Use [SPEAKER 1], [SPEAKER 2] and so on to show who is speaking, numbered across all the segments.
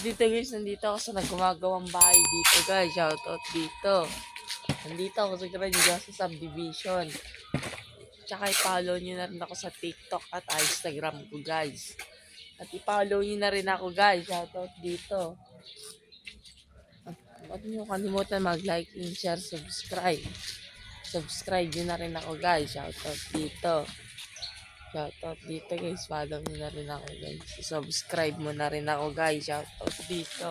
[SPEAKER 1] dito guys, nandito ako sa nagumagawang bahay dito guys. Shoutout dito. Nandito ako sa Grandiosa Subdivision. Tsaka i-follow nyo na rin ako sa TikTok at Instagram ko guys. At i-follow nyo na rin ako guys. Shoutout dito. Huwag nyo kalimutan mag-like, and share, subscribe. Subscribe nyo na rin ako guys. Shoutout dito. Shoutout dito guys. Follow nyo na rin ako guys. Subscribe mo na rin ako guys. Shoutout dito.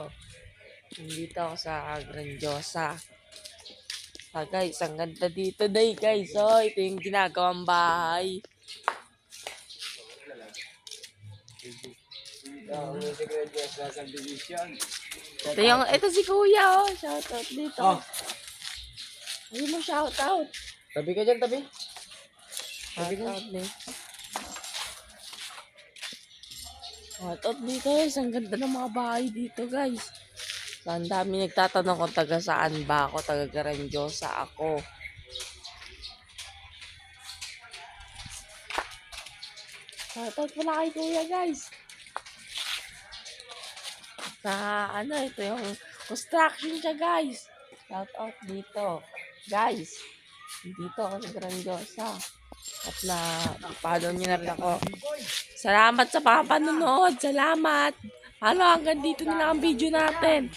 [SPEAKER 1] Nandito ako sa Grandiosa. Guys, ang ganda dito day guys. Oh, ito yung ginagawang bahay. Ito si Kuya oh. Shoutout dito.
[SPEAKER 2] Oh.
[SPEAKER 1] Hindi mo shoutout.
[SPEAKER 2] Tabi ka dyan, tabi.
[SPEAKER 1] Shoutout dito. Shoutout dito guys. Ang ganda ng mga bahay dito guys. So, ang dami nagtatanong kung taga saan ba ako. Taga Grandiosa ako. Shoutout pala kay Kuya guys. Sa ito yung construction siya guys. Shoutout dito. Guys, dito ako sa Grandiosa. At follow niyo na rin ako. Salamat sa mga panonood. Salamat. Hanggang dito na lang ang video natin.